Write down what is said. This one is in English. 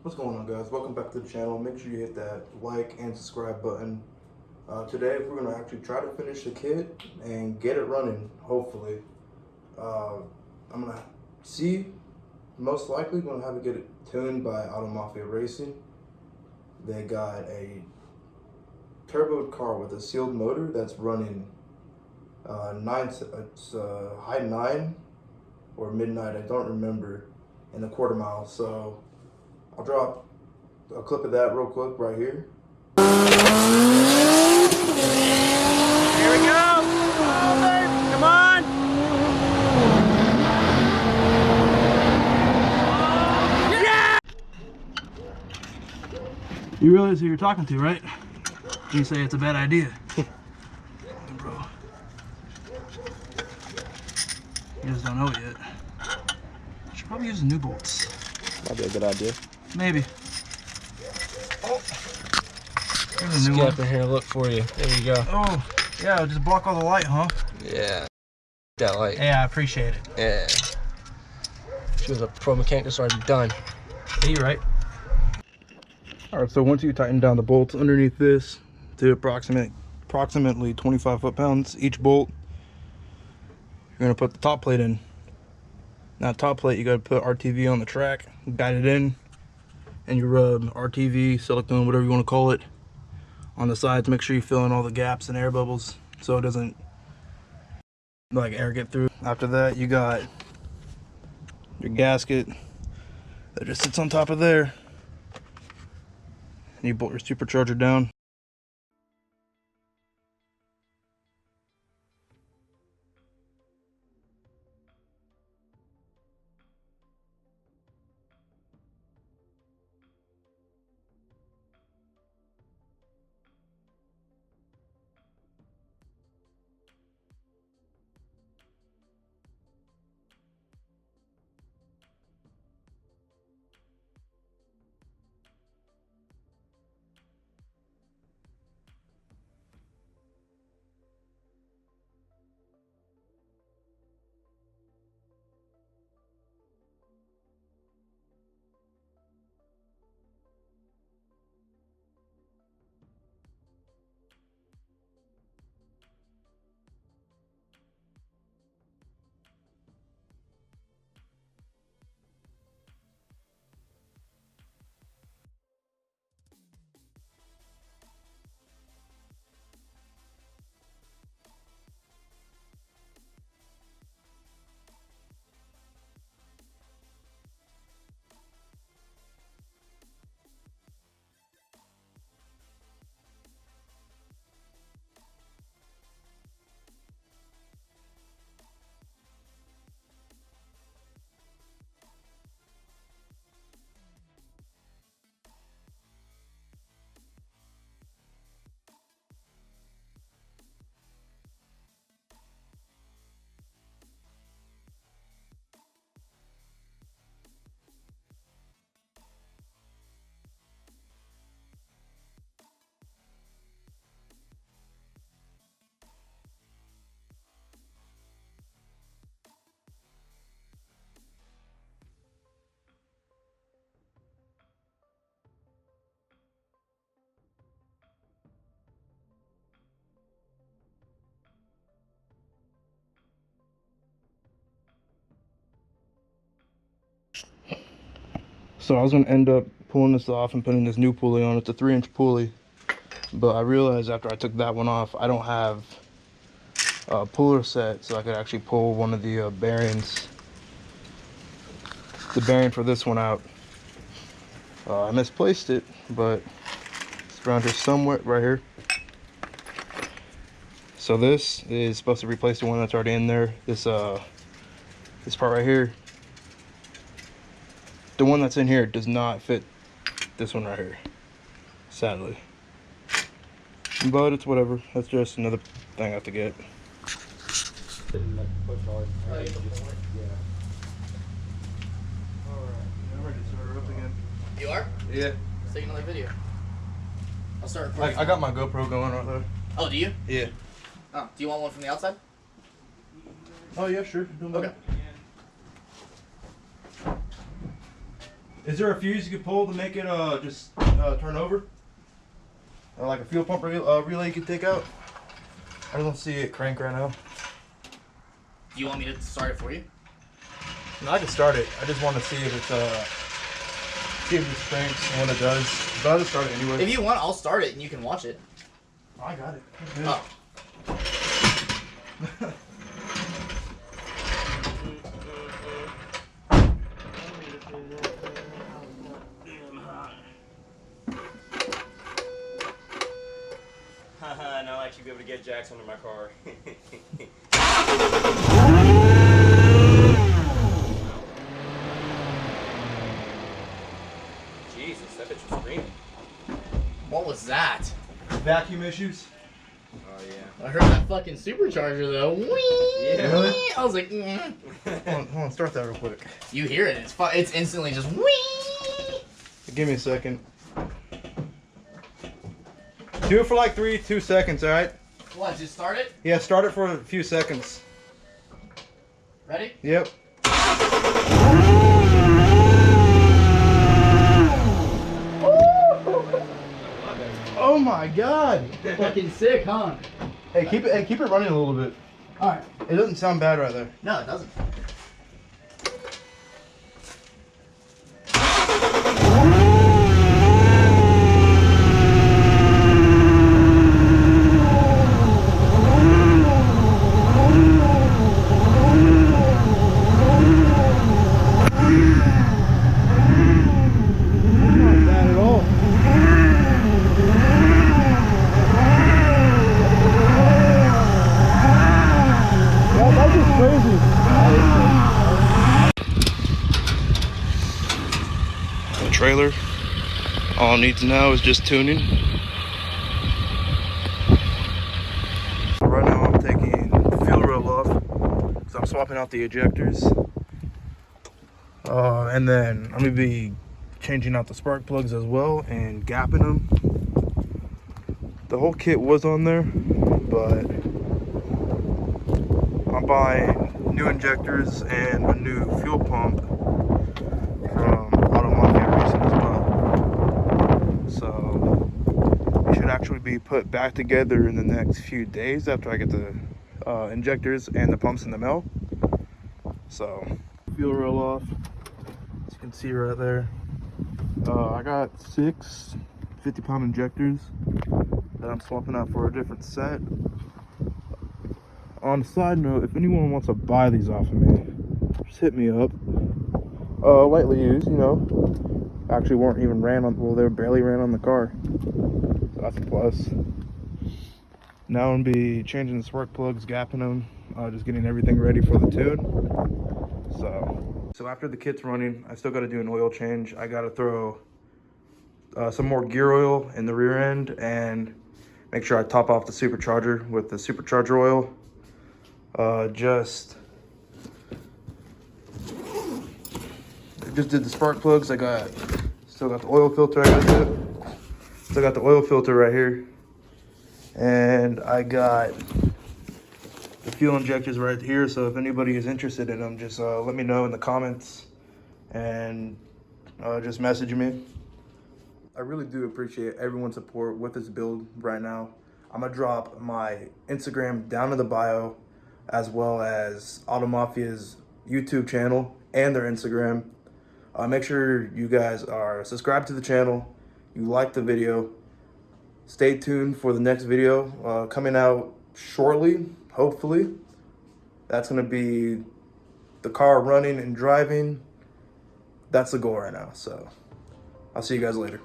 What's going on, guys? Welcome back to the channel. Make sure you hit that like and subscribe button. Today we're going to actually try to finish the kit and get it running, hopefully. I'm going to see, most likely going to have to get it tuned by AUTOMAFIARACING. They got a turbo car with a sealed motor that's running high 9 or midnight, I don't remember, in a quarter mile. So I'll drop a clip of that real quick right here. Here we go! Oh, baby. Come on! Yeah! You realize who you're talking to, right? You say it's a bad idea. Bro. You just don't know it yet. You should probably use new bolts. Might be a good idea. Maybe. Oh. Let's get up in here and look for you. There you go. Oh, yeah, just block all the light, huh? Yeah. That light. Yeah, I appreciate it. Yeah. She was a pro mechanic, just already done. Yeah, you're right. Alright, so once you tighten down the bolts underneath this to approximately 25 foot-pounds each bolt, you're going to put the top plate in. Now, top plate, you got to put RTV on the track, guide it in, and you rub RTV, silicone, whatever you want to call it, on the sides. Make sure you fill in all the gaps and air bubbles so it doesn't like air get through. After that, you got your gasket that just sits on top of there, and you bolt your supercharger down. So I was going to end up pulling this off and putting this new pulley on. It's a 3-inch pulley, but I realized after I took that one off, I don't have a puller set, so I could actually pull one of the bearings, the bearing for this one out. I misplaced it, but it's around here somewhere, right here. So this is supposed to replace the one that's already in there. This part right here. The one that's in here does not fit this one right here, sadly. But it's whatever. That's just another thing I have to get. Alright, I'm ready to start her up again. You are? Yeah. Let's take another video. I'll start recording. I got my GoPro going right there. Oh, do you? Yeah. Oh, do you want one from the outside? Oh yeah, sure. Okay. Is there a fuse you could pull to make it just turn over? Or like a fuel pump relay you could take out? I don't see it crank right now. Do you want me to start it for you? No, I can start it. I just want to see if it's see if it cranks and what it does. But I'll just start it anyway. If you want, I'll start it and you can watch it. Oh, I got it. Oh. Haha, now I should be able to get jacks under my car. Jesus, that bitch was screaming. What was that? Vacuum issues. Oh yeah. I heard that fucking supercharger though. Whee! Yeah. Really? I was like, mm. Hold on, start that real quick. You hear it? It's instantly just whee! Give me a second. Do it for like 2 seconds, alright? What? Just start it? Yeah, start it for a few seconds. Ready? Yep. Oh my god! Fucking sick, huh? Hey, keep it running a little bit. All right. It doesn't sound bad right there. No, it doesn't. Not bad at all. Yeah, that's just crazy. The trailer, all it needs now is just tuning. Right now I'm taking the fuel rail off because I'm swapping out the ejectors. And then I'm gonna be changing out the spark plugs as well and gapping them. The whole kit was on there, but I'm buying new injectors and a new fuel pump from AUTOMAFIARACING as well. So it should actually be put back together in the next few days after I get the injectors and the pumps in the mail. So fuel rail off, as you can see right there. I got 6 50-pound injectors that I'm swapping out for a different set. On a side note, if anyone wants to buy these off of me, just hit me up. Lightly used, you know. Actually weren't even ran on, well, they barely ran on the car. So that's a plus. Now I'm gonna be changing the spark plugs, gapping them, just getting everything ready for the tune. So after the kit's running, I still gotta do an oil change. I gotta throw some more gear oil in the rear end and make sure I top off the supercharger with the supercharger oil. Just did the spark plugs. Still got the oil filter. I gotta do. Still got the oil filter right here, and I got the fuel injectors right here. So if anybody is interested in them, just let me know in the comments and just message me. I really do appreciate everyone's support with this build right now. I'm gonna drop my Instagram down in the bio, as well as AUTOMAFIA's YouTube channel and their Instagram. Make sure you guys are subscribed to the channel, you like the video. Stay tuned for the next video coming out shortly, hopefully. That's gonna be the car running and driving. That's the goal right now, so I'll see you guys later.